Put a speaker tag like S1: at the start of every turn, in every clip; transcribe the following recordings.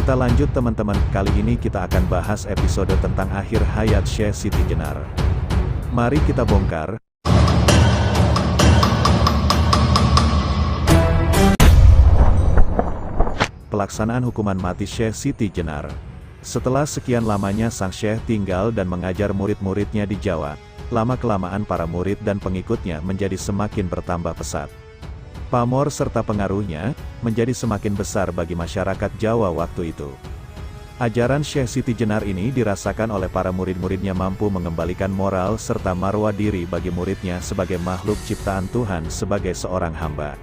S1: Kita lanjut teman-teman, kali ini kita akan bahas episode tentang akhir hayat Syekh Siti Jenar. Mari kita bongkar. Pelaksanaan hukuman mati Syekh Siti Jenar. Setelah sekian lamanya sang Syekh tinggal dan mengajar murid-muridnya di Jawa, lama-kelamaan para murid dan pengikutnya menjadi semakin bertambah pesat. Pamor serta pengaruhnya menjadi semakin besar bagi masyarakat Jawa waktu itu. Ajaran Syekh Siti Jenar ini dirasakan oleh para murid-muridnya mampu mengembalikan moral serta marwah diri bagi muridnya sebagai makhluk ciptaan Tuhan sebagai seorang hamba.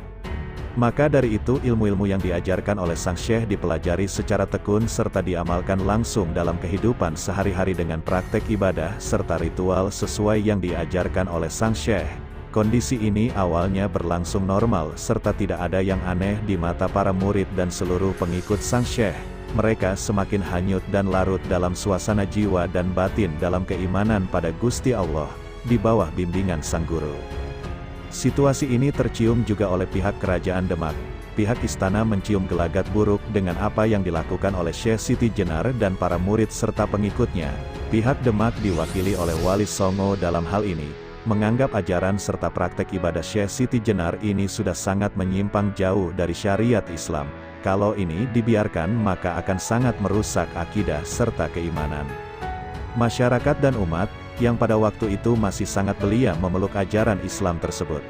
S1: Maka dari itu ilmu-ilmu yang diajarkan oleh sang Syekh dipelajari secara tekun serta diamalkan langsung dalam kehidupan sehari-hari dengan praktek ibadah serta ritual sesuai yang diajarkan oleh sang Syekh. Kondisi ini awalnya berlangsung normal serta tidak ada yang aneh di mata para murid dan seluruh pengikut sang Syekh. Mereka semakin hanyut dan larut dalam suasana jiwa dan batin dalam keimanan pada Gusti Allah, di bawah bimbingan sang guru. Situasi ini tercium juga oleh pihak kerajaan Demak. Pihak istana mencium gelagat buruk dengan apa yang dilakukan oleh Syekh Siti Jenar dan para murid serta pengikutnya. Pihak Demak diwakili oleh Wali Songo dalam hal ini, menganggap ajaran serta praktek ibadah Syekh Siti Jenar ini sudah sangat menyimpang jauh dari syariat Islam. Kalau ini dibiarkan maka akan sangat merusak akidah serta keimanan masyarakat dan umat, yang pada waktu itu masih sangat belia memeluk ajaran Islam tersebut.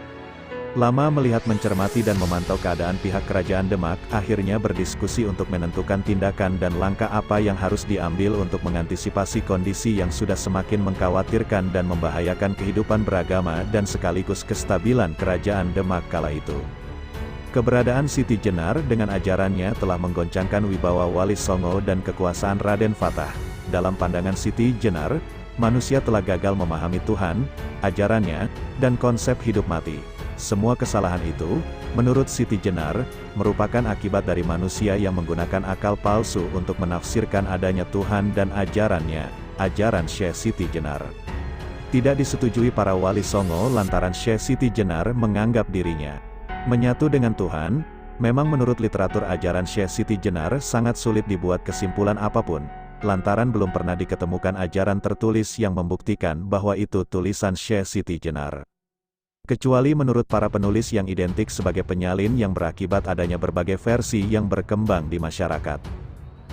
S1: Lama melihat, mencermati dan memantau keadaan, pihak kerajaan Demak akhirnya berdiskusi untuk menentukan tindakan dan langkah apa yang harus diambil untuk mengantisipasi kondisi yang sudah semakin mengkhawatirkan dan membahayakan kehidupan beragama dan sekaligus kestabilan kerajaan Demak kala itu. Keberadaan Siti Jenar dengan ajarannya telah menggoncangkan wibawa Wali Songo dan kekuasaan Raden Fatah. Dalam pandangan Siti Jenar, manusia telah gagal memahami Tuhan, ajarannya, dan konsep hidup mati. Semua kesalahan itu, menurut Siti Jenar, merupakan akibat dari manusia yang menggunakan akal palsu untuk menafsirkan adanya Tuhan dan ajarannya, ajaran Syekh Siti Jenar. Tidak disetujui para Wali Songo lantaran Syekh Siti Jenar menganggap dirinya menyatu dengan Tuhan. Memang menurut literatur ajaran Syekh Siti Jenar sangat sulit dibuat kesimpulan apapun, lantaran belum pernah diketemukan ajaran tertulis yang membuktikan bahwa itu tulisan Syekh Siti Jenar. Kecuali menurut para penulis yang identik sebagai penyalin yang berakibat adanya berbagai versi yang berkembang di masyarakat.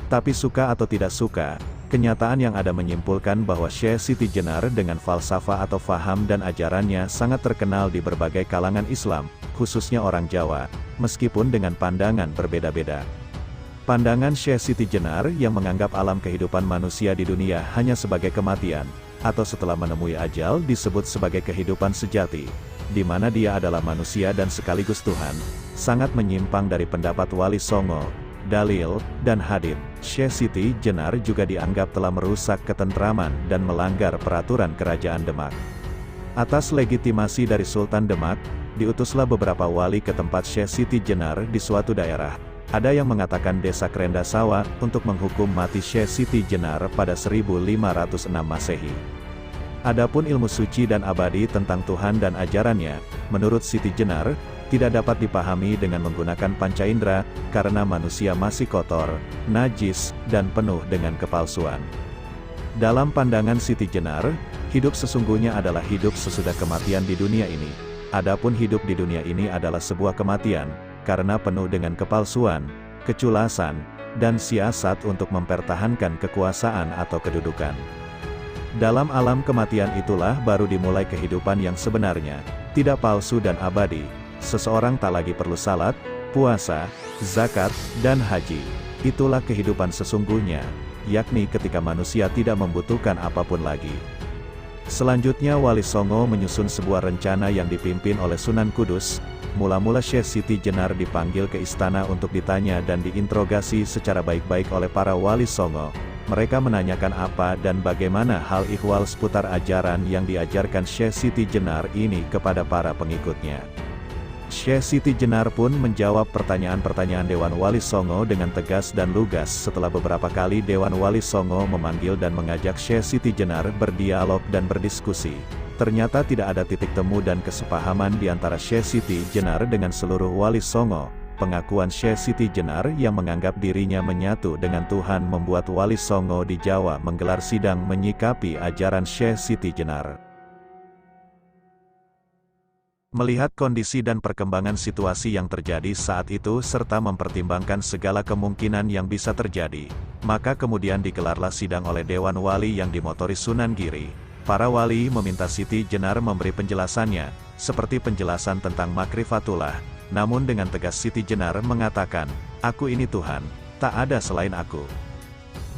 S1: Tapi suka atau tidak suka, kenyataan yang ada menyimpulkan bahwa Syekh Siti Jenar dengan falsafah atau faham dan ajarannya sangat terkenal di berbagai kalangan Islam, khususnya orang Jawa, meskipun dengan pandangan berbeda-beda. Pandangan Syekh Siti Jenar yang menganggap alam kehidupan manusia di dunia hanya sebagai kematian, atau setelah menemui ajal disebut sebagai kehidupan sejati, di mana dia adalah manusia dan sekaligus Tuhan, sangat menyimpang dari pendapat Wali Songo, Dalil, dan Hadith. Syekh Siti Jenar juga dianggap telah merusak ketentraman dan melanggar peraturan kerajaan Demak. Atas legitimasi dari Sultan Demak, diutuslah beberapa wali ke tempat Syekh Siti Jenar di suatu daerah. Ada yang mengatakan desa Krendasawa untuk menghukum mati Syekh Siti Jenar pada 1506 Masehi. Adapun ilmu suci dan abadi tentang Tuhan dan ajarannya, menurut Siti Jenar, tidak dapat dipahami dengan menggunakan panca indera, karena manusia masih kotor, najis, dan penuh dengan kepalsuan. Dalam pandangan Siti Jenar, hidup sesungguhnya adalah hidup sesudah kematian di dunia ini. Adapun hidup di dunia ini adalah sebuah kematian, karena penuh dengan kepalsuan, keculasan, dan siasat untuk mempertahankan kekuasaan atau kedudukan. Dalam alam kematian itulah baru dimulai kehidupan yang sebenarnya, tidak palsu dan abadi. Seseorang tak lagi perlu salat, puasa, zakat, dan haji. Itulah kehidupan sesungguhnya, yakni ketika manusia tidak membutuhkan apapun lagi. Selanjutnya Wali Songo menyusun sebuah rencana yang dipimpin oleh Sunan Kudus. Mula-mula Syekh Siti Jenar dipanggil ke istana untuk ditanya dan diinterogasi secara baik-baik oleh para Wali Songo. Mereka menanyakan apa dan bagaimana hal ihwal seputar ajaran yang diajarkan Syekh Siti Jenar ini kepada para pengikutnya. Syekh Siti Jenar pun menjawab pertanyaan-pertanyaan Dewan Wali Songo dengan tegas dan lugas. Setelah beberapa kali Dewan Wali Songo memanggil dan mengajak Syekh Siti Jenar berdialog dan berdiskusi, ternyata tidak ada titik temu dan kesepahaman di antara Syekh Siti Jenar dengan seluruh Wali Songo. pengakuan Syekh Siti Jenar yang menganggap dirinya menyatu dengan Tuhan membuat Wali Songo di Jawa menggelar sidang menyikapi ajaran Syekh Siti Jenar. Melihat kondisi dan perkembangan situasi yang terjadi saat itu serta mempertimbangkan segala kemungkinan yang bisa terjadi, maka kemudian digelarlah sidang oleh Dewan Wali yang dimotori Sunan Giri. Para wali meminta Siti Jenar memberi penjelasannya, seperti penjelasan tentang Makrifatullah. Namun dengan tegas Siti Jenar mengatakan, "Aku ini Tuhan, tak ada selain aku."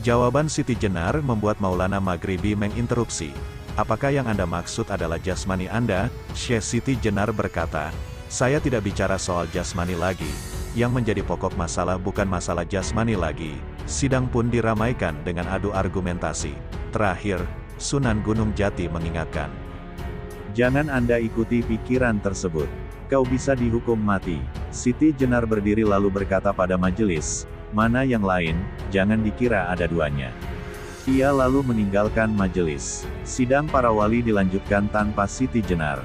S1: Jawaban Siti Jenar membuat Maulana Maghribi menginterupsi. "Apakah yang Anda maksud adalah jasmani Anda?" Syekh Siti Jenar berkata, "Saya tidak bicara soal jasmani lagi. Yang menjadi pokok masalah bukan masalah jasmani lagi." Sidang pun diramaikan dengan adu argumentasi. Terakhir, Sunan Gunung Jati mengingatkan, "Jangan Anda ikuti pikiran tersebut. Kau bisa dihukum mati." Siti Jenar berdiri lalu berkata pada majelis, "Mana yang lain, jangan dikira ada duanya." Ia lalu meninggalkan majelis. Sidang para wali dilanjutkan tanpa Siti Jenar.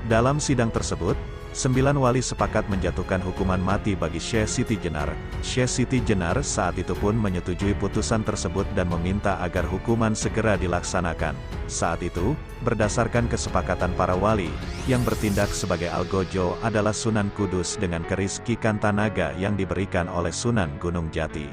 S1: Dalam sidang tersebut, 9 wali sepakat menjatuhkan hukuman mati bagi Syekh Siti Jenar. Syekh Siti Jenar saat itu pun menyetujui putusan tersebut dan meminta agar hukuman segera dilaksanakan. Saat itu, berdasarkan kesepakatan para wali, yang bertindak sebagai algojo adalah Sunan Kudus dengan keris Ki Kantanaga yang diberikan oleh Sunan Gunung Jati.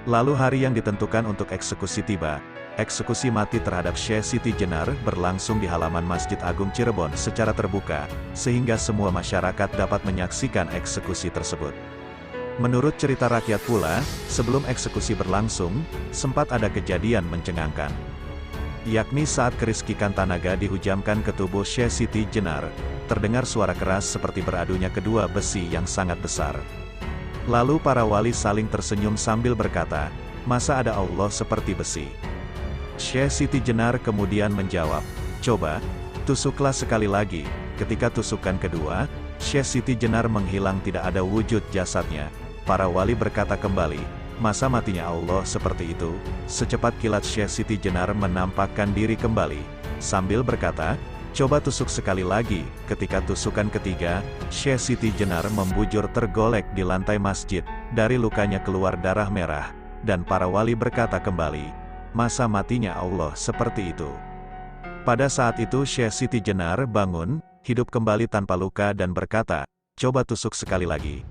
S1: Lalu hari yang ditentukan untuk eksekusi tiba. Eksekusi mati terhadap Syekh Siti Jenar berlangsung di halaman Masjid Agung Cirebon secara terbuka, sehingga semua masyarakat dapat menyaksikan eksekusi tersebut. Menurut cerita rakyat pula, sebelum eksekusi berlangsung, sempat ada kejadian mencengangkan. Yakni saat keris Ki Kantanaga dihujamkan ke tubuh Syekh Siti Jenar, terdengar suara keras seperti beradunya kedua besi yang sangat besar. Lalu para wali saling tersenyum sambil berkata, "Masa ada Allah seperti besi?" Syekh Siti Jenar kemudian menjawab, "Coba, tusuklah sekali lagi." Ketika tusukan kedua, Syekh Siti Jenar menghilang, tidak ada wujud jasadnya. Para wali berkata kembali, "Masa matinya Allah seperti itu?" Secepat kilat Syekh Siti Jenar menampakkan diri kembali, sambil berkata, "Coba tusuk sekali lagi." Ketika tusukan ketiga, Syekh Siti Jenar membujur tergolek di lantai masjid, dari lukanya keluar darah merah, dan para wali berkata kembali, "Masa matinya Allah seperti itu?" Pada saat itu Syekh Siti Jenar bangun, hidup kembali tanpa luka dan berkata, "Coba tusuk sekali lagi."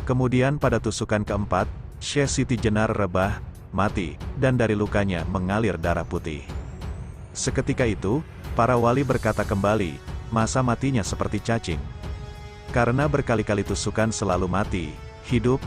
S1: Kemudian pada tusukan keempat, Syekh Siti Jenar rebah, mati, dan dari lukanya mengalir darah putih. Seketika itu, para wali berkata kembali, "Masa matinya seperti cacing?" Karena berkali-kali tusukan selalu mati, hidup,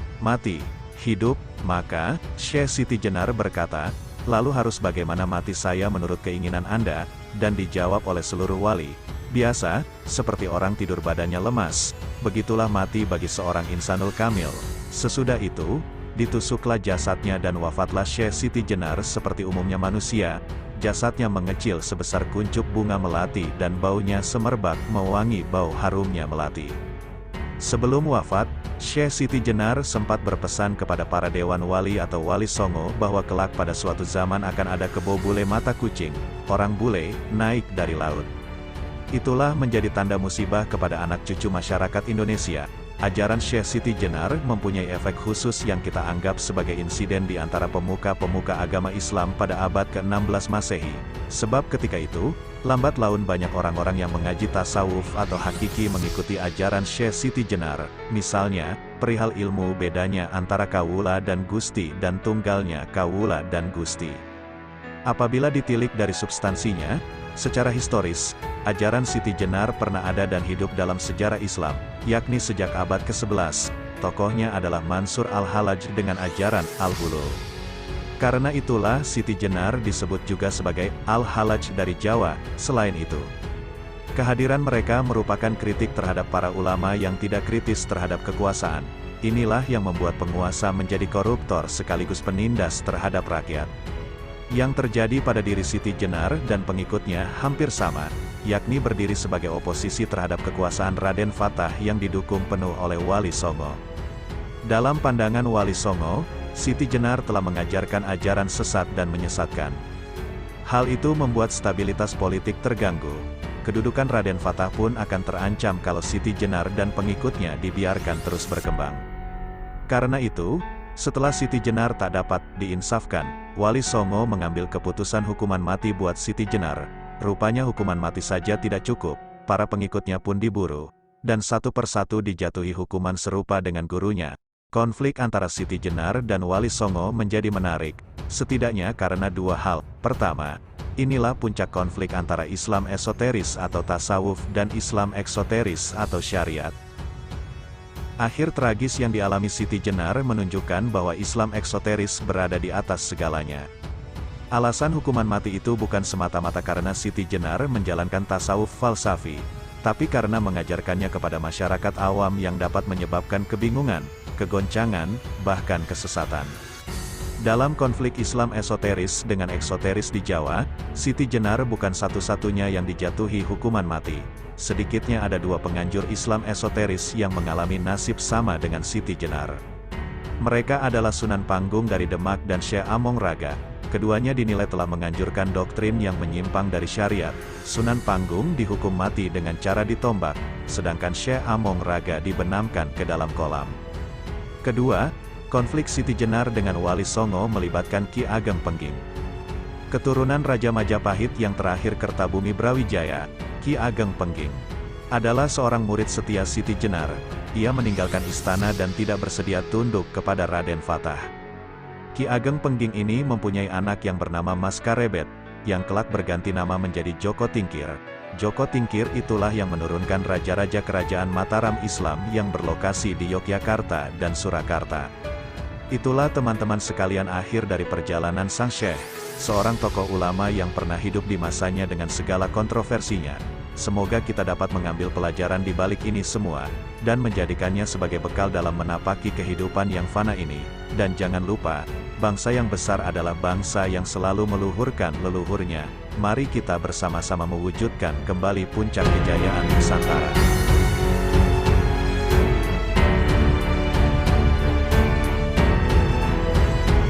S1: maka Syekh Siti Jenar berkata, "Lalu harus bagaimana mati saya menurut keinginan Anda?" Dan dijawab oleh seluruh wali, "Biasa, seperti orang tidur badannya lemas, begitulah mati bagi seorang insanul kamil." Sesudah itu, ditusuklah jasadnya dan wafatlah Syekh Siti Jenar seperti umumnya manusia. Jasadnya mengecil sebesar kuncup bunga melati dan baunya semerbak mewangi bau harumnya melati. Sebelum wafat, Syekh Siti Jenar sempat berpesan kepada para dewan wali atau wali songo bahwa kelak pada suatu zaman akan ada kebo bule mata kucing, orang bule, naik dari laut. Itulah menjadi tanda musibah kepada anak cucu masyarakat Indonesia. Ajaran Syekh Siti Jenar mempunyai efek khusus yang kita anggap sebagai insiden di antara pemuka-pemuka agama Islam pada abad ke-16 Masehi. Sebab ketika itu, lambat laun banyak orang-orang yang mengaji tasawuf atau hakiki mengikuti ajaran Syekh Siti Jenar. Misalnya, perihal ilmu bedanya antara kawula dan gusti dan tunggalnya kawula dan gusti. Apabila ditilik dari substansinya, secara historis, ajaran Siti Jenar pernah ada dan hidup dalam sejarah Islam, yakni sejak abad ke-11, tokohnya adalah Mansur Al-Halaj dengan ajaran Al-Hulul. Karena itulah Siti Jenar disebut juga sebagai Al-Halaj dari Jawa. Selain itu, kehadiran mereka merupakan kritik terhadap para ulama yang tidak kritis terhadap kekuasaan. Inilah yang membuat penguasa menjadi koruptor sekaligus penindas terhadap rakyat. Yang terjadi pada diri Siti Jenar dan pengikutnya hampir sama, yakni berdiri sebagai oposisi terhadap kekuasaan Raden Fatah yang didukung penuh oleh Wali Songo. Dalam pandangan Wali Songo, Siti Jenar telah mengajarkan ajaran sesat dan menyesatkan. Hal itu membuat stabilitas politik terganggu. kedudukan Raden Fatah pun akan terancam kalau Siti Jenar dan pengikutnya dibiarkan terus berkembang. Karena itu, setelah Siti Jenar tak dapat diinsafkan, Wali Songo mengambil keputusan hukuman mati buat Siti Jenar. Rupanya hukuman mati saja tidak cukup, para pengikutnya pun diburu, dan satu persatu dijatuhi hukuman serupa dengan gurunya. Konflik antara Siti Jenar dan Wali Songo menjadi menarik, setidaknya karena dua hal. Pertama, inilah puncak konflik antara Islam esoteris atau tasawuf dan Islam eksoteris atau syariat. Akhir tragis yang dialami Siti Jenar menunjukkan bahwa Islam eksoteris berada di atas segalanya. Alasan hukuman mati itu bukan semata-mata karena Siti Jenar menjalankan tasawuf falsafi, tapi karena mengajarkannya kepada masyarakat awam yang dapat menyebabkan kebingungan, kegoncangan, bahkan kesesatan. Dalam konflik Islam esoteris dengan eksoteris di Jawa, Siti Jenar bukan satu-satunya yang dijatuhi hukuman mati. Sedikitnya ada dua penganjur Islam esoteris yang mengalami nasib sama dengan Siti Jenar. Mereka adalah Sunan Panggung dari Demak dan Syekh Among Raga. Keduanya dinilai telah menganjurkan doktrin yang menyimpang dari syariat. Sunan Panggung dihukum mati dengan cara ditombak, sedangkan Syekh Among Raga dibenamkan ke dalam kolam. Kedua, konflik Siti Jenar dengan Wali Songo melibatkan Ki Ageng Pengging. Keturunan Raja Majapahit yang terakhir Kertabumi Brawijaya, Ki Ageng Pengging adalah seorang murid setia Siti Jenar. Ia meninggalkan istana dan tidak bersedia tunduk kepada Raden Fatah. Ki Ageng Pengging ini mempunyai anak yang bernama Mas Karebet, yang kelak berganti nama menjadi Joko Tingkir. Joko Tingkir itulah yang menurunkan raja-raja kerajaan Mataram Islam yang berlokasi di Yogyakarta dan Surakarta. Itulah teman-teman sekalian akhir dari perjalanan Sang Syekh, seorang tokoh ulama yang pernah hidup di masanya dengan segala kontroversinya. Semoga kita dapat mengambil pelajaran di balik ini semua, dan menjadikannya sebagai bekal dalam menapaki kehidupan yang fana ini. Dan jangan lupa, bangsa yang besar adalah bangsa yang selalu meluhurkan leluhurnya. Mari kita bersama-sama mewujudkan kembali puncak kejayaan Nusantara.